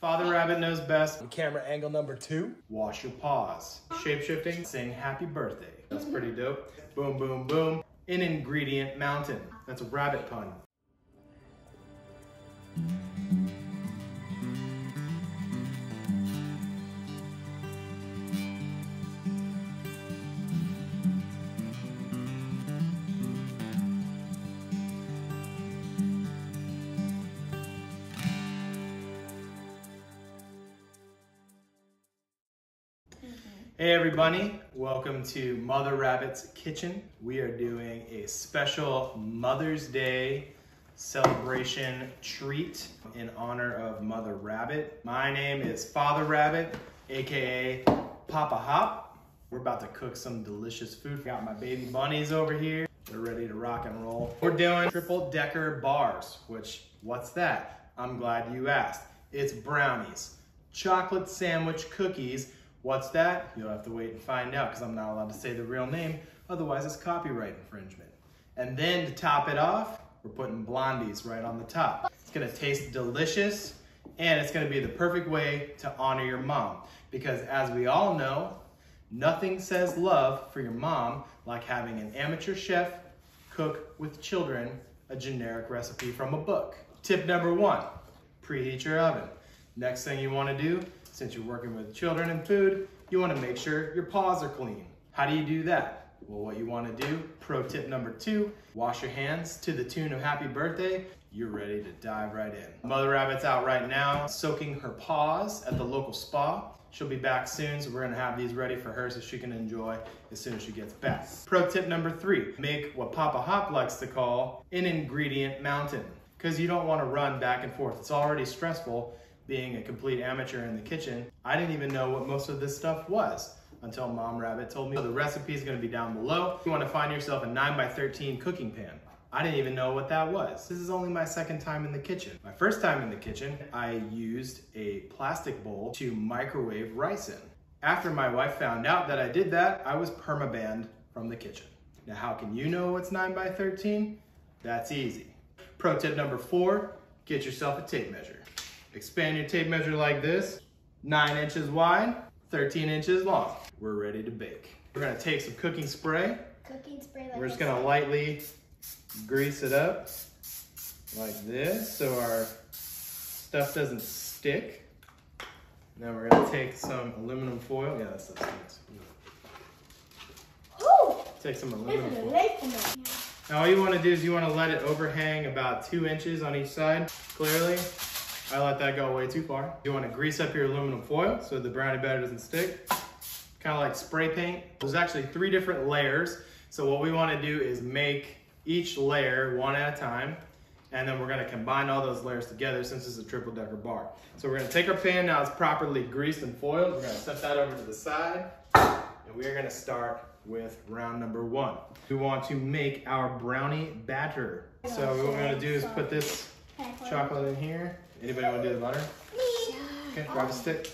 Father Rabbit knows best. Camera angle number 2. Wash your paws. Shape-shifting, sing happy birthday. That's pretty dope. Boom, boom, boom. An ingredient mountain. That's a rabbit pun. Hey everybody, welcome to Mother Rabbit's Kitchen. We are doing a special Mother's Day celebration treat in honor of Mother Rabbit. My name is Father Rabbit, aka Poppa Hop. We're about to cook some delicious food. Got my baby bunnies over here. They're ready to rock and roll. We're doing triple decker bars, which, what's that? I'm glad you asked. It's brownies, chocolate sandwich cookies. What's that? You'll have to wait and find out because I'm not allowed to say the real name, otherwise it's copyright infringement. And then to top it off, we're putting Blondies right on the top. It's gonna taste delicious and it's gonna be the perfect way to honor your mom. Because as we all know, nothing says love for your mom like having an amateur chef cook with children a generic recipe from a book. Tip number 1, preheat your oven. Next thing you wanna do, since you're working with children and food, you want to make sure your paws are clean. How do you do that? Well, what you want to do, pro tip number 2, wash your hands to the tune of happy birthday. You're ready to dive right in. Mother Rabbit's out right now, soaking her paws at the local spa. She'll be back soon, so we're gonna have these ready for her so she can enjoy as soon as she gets back. Pro tip number 3, make what Poppa Hop likes to call an ingredient mountain, because you don't want to run back and forth. It's already stressful being a complete amateur in the kitchen. I didn't even know what most of this stuff was until Mom Rabbit told me. So the recipe is gonna be down below. You wanna find yourself a 9x13 cooking pan. I didn't even know what that was. This is only my second time in the kitchen. My first time in the kitchen, I used a plastic bowl to microwave rice in. After my wife found out that I did that, I was permabanned from the kitchen. Now how can you know what's 9x13? That's easy. Pro tip number 4, get yourself a tape measure. Expand your tape measure like this, 9 inches wide, 13 inches long. We're ready to bake. We're gonna take some cooking spray. We're just gonna lightly grease it up like this so our stuff doesn't stick. Now we're gonna take some aluminum foil. Yeah, that stuff sticks. Take some aluminum foil. Now all you wanna do is you wanna let it overhang about 2 inches on each side, clearly. I let that go way too far. You want to grease up your aluminum foil so the brownie batter doesn't stick. Kind of like spray paint. There's actually 3 different layers. So what we want to do is make each layer one at a time. And then we're going to combine all those layers together since it's a triple decker bar. So we're going to take our pan, now it's properly greased and foiled. We're going to set that over to the side. And we are going to start with round number 1. We want to make our brownie batter. So what we're going to do is put this chocolate in here. Anybody want to do the butter? Okay, grab a stick.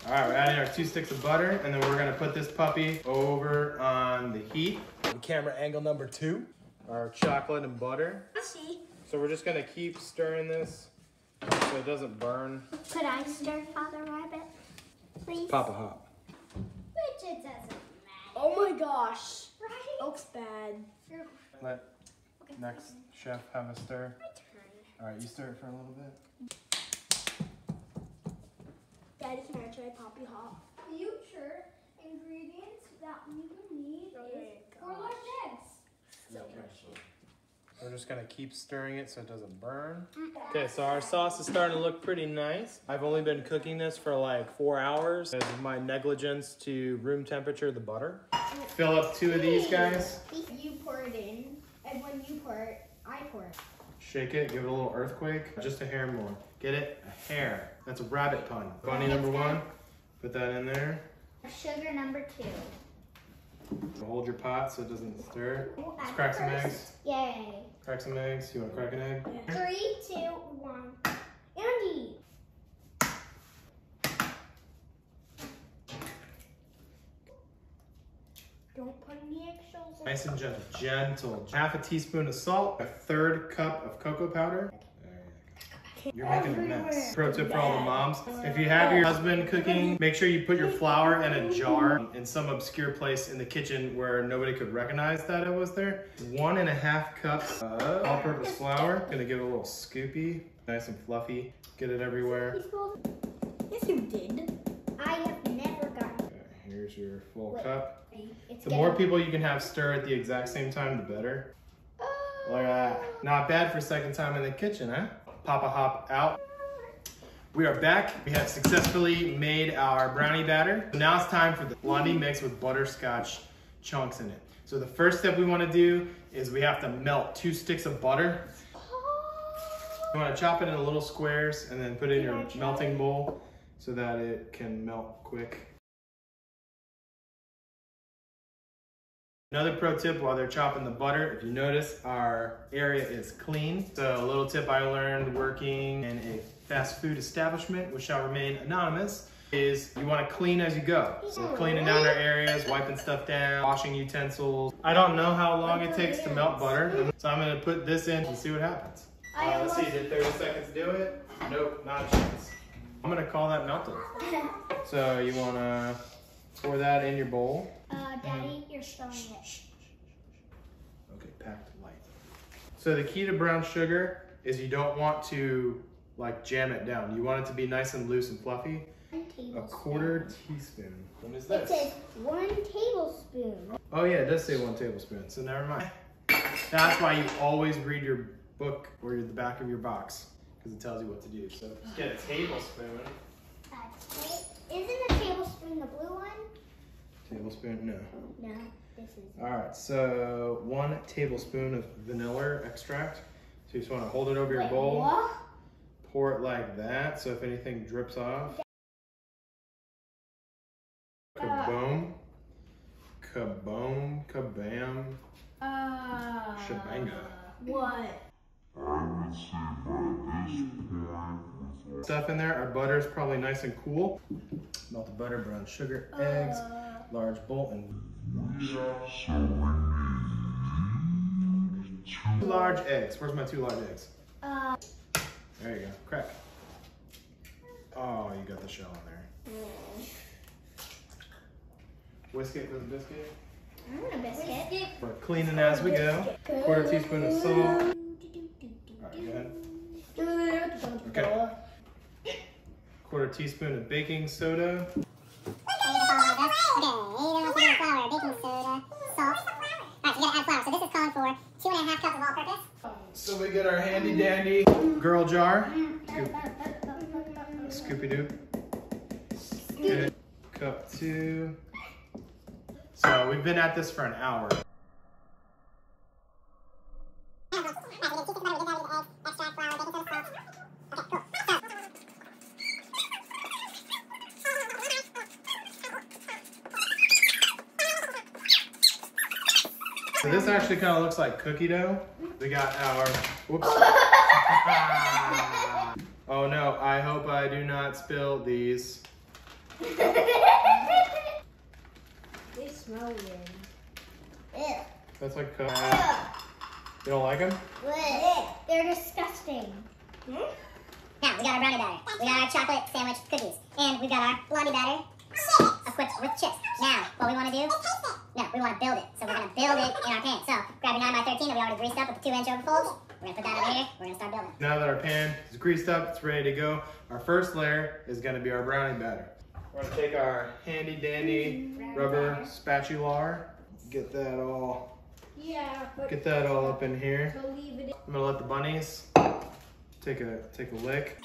All right, we're adding our 2 sticks of butter, and then we're gonna put this puppy over on the heat. Camera angle number 2. Our chocolate and butter. So we're just gonna keep stirring this so it doesn't burn. Could I stir, Father Rabbit, please? Poppa Hop. Which it doesn't matter. Oh my gosh. Right? Looks bad. Let next chef have a stir. All right, you stir it for a little bit. Daddy, can I try Poppy Hop? Future ingredients that we will need is 4 large eggs. We're just gonna keep stirring it so it doesn't burn. Okay, so our sauce is starting to look pretty nice. I've only been cooking this for like 4 hours because of my negligence to room temperature the butter. Fill up 2 of these guys. You pour it in, and when you pour it, I pour it. Shake it, give it a little earthquake. Just a hair more. Get it? A hair. That's a rabbit pun. Bunny number 1, put that in there. Sugar number 2. Hold your pot so it doesn't stir. Let's crack some eggs. Yay. Crack some eggs. You want to crack an egg? Yeah. 3, 2, 1. Andy. Don't put any eggshells in. Nice and gentle. Gentle. Half a teaspoon of salt. A 1/3 cup of cocoa powder. You're making a mess. Pro tip for all the moms. If you have your husband cooking, make sure you put your flour in a jar in some obscure place in the kitchen where nobody could recognize that it was there. 1.5 cups of all-purpose flour. Gonna give it a little scoopy, nice and fluffy. Get it everywhere. Yes, you did. I have never gotten. Okay, here's your full cup. It's The more people you can have stir at the exact same time, the better. Look at that. Not bad for second time in the kitchen, huh? Poppa hop out. We are back. We have successfully made our brownie batter. So now it's time for the blondie mix with butterscotch chunks in it. So the first step we want to do is we have to melt 2 sticks of butter. You want to chop it into little squares and then put it in your melting bowl so that it can melt quick. Another pro tip while they're chopping the butter, if you notice, our area is clean. So a little tip I learned working in a fast food establishment, which shall remain anonymous, is you want to clean as you go. So cleaning down our areas, wiping stuff down, washing utensils. I don't know how long it takes to melt butter, so I'm going to put this in and see what happens. Let's see, did 30 seconds do it? Nope, not a chance. I'm going to call that melted. So you want to pour that in your bowl. Daddy, you're showing it. Okay, packed light. So the key to brown sugar is you don't want to like jam it down. You want it to be nice and loose and fluffy. 1 tablespoon. 1/4 teaspoon. What is It this? says 1 tablespoon. Oh yeah, it does say 1 tablespoon, so never mind. That's why you always read your book or the back of your box, because it tells you what to do. So just get a tablespoon. Isn't a tablespoon the blue one? Tablespoon? No. No, this is. All right, so 1 tablespoon of vanilla extract. So you just want to hold it over your bowl. What? Pour it like that, so if anything drips off. Kaboom. Kaboom. Kabam. Shabanga. What? Stuff in there. Our butter is probably nice and cool. Melted butter, brown sugar, eggs, large bowl, and 2 large eggs. Where's my 2 large eggs? There you go. Crack. Oh, you got the shell in there. Whisk it with a biscuit. I want a biscuit. We're cleaning as we go. 1/4 teaspoon of salt. All right, go ahead. Okay. 1/4 teaspoon of baking soda. Okay, flour, baking soda, salt. Alright, so you gotta add flour. So this is calling for 2.5 cups of all-purpose. So we get our handy dandy girl jar. Scoopy doop. Okay. Cup 2. So we've been at this for an hour. So this actually kind of looks like cookie dough. We got our, whoops. Oh no, I hope I do not spill these. They smell weird. Ew. That's like, you don't like them? They're disgusting. Now, we got our brownie batter. We got our chocolate sandwich cookies. And we've got our blondie batter equipped with chips. Now, what we want to do? No, we want to build it. So we're going to build it in our pan. So, grab your 9x13 that we already greased up with the 2-inch overfolds. We're going to put that over here. We're going to start building. Now that our pan is greased up, it's ready to go. Our first layer is going to be our brownie batter. We're going to take our handy dandy rubber spatula. Get that all up in here. So leave it. I'm going to let the bunnies take a lick.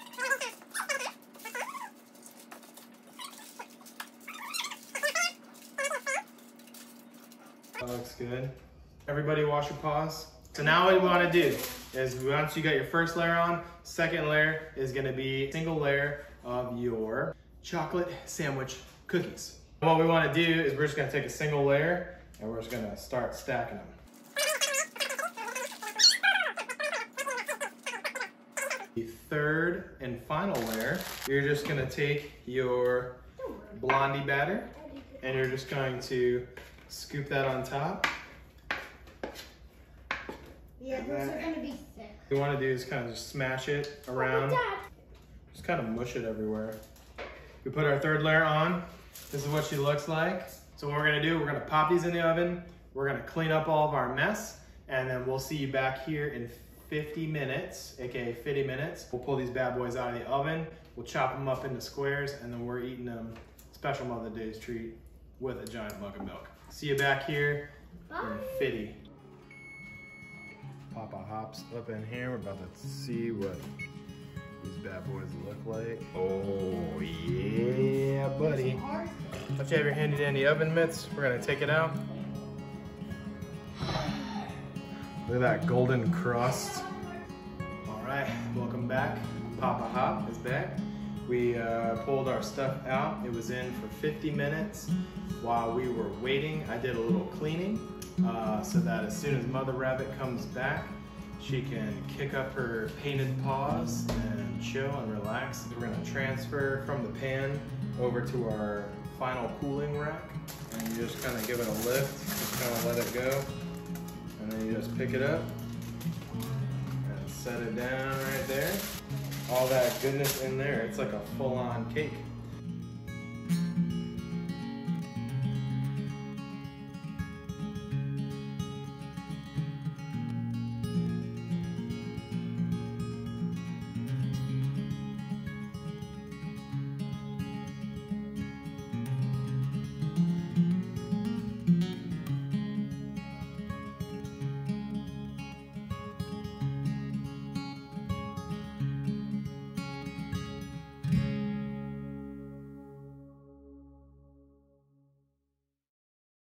That looks good. Everybody wash your paws. So now what you want to do is once you got your first layer on, second layer is going to be a single layer of your chocolate sandwich cookies. What we want to do is we're just going to take a single layer and we're just going to start stacking them. The third and final layer, you're just going to take your blondie batter and you're just going to scoop that on top. Yeah, those are gonna be thick. What you want to do is kind of just smash it around. Just kind of mush it everywhere. We put our third layer on. This is what she looks like. So what we're gonna do, we're gonna pop these in the oven. We're gonna clean up all of our mess, and then we'll see you back here in 50 minutes, AKA 50 minutes. We'll pull these bad boys out of the oven. We'll chop them up into squares, and then we're eating them. Special Mother's Day treat with a giant mug of milk. See you back here in 50. Poppa hops up in here. We're about to see what these bad boys look like. Oh yeah, buddy. Once you have your handy dandy oven mitts, we're gonna take it out. Look at that golden crust. All right, welcome back. Poppa Hop is back. We pulled our stuff out. It was in for 50 minutes. While we were waiting, I did a little cleaning so that as soon as Mother Rabbit comes back, she can kick up her painted paws and chill and relax. We're gonna transfer from the pan over to our final cooling rack. And you just kind of give it a lift, just kind of let it go. And then you just pick it up and set it down right there. All that goodness in there, it's like a full-on cake.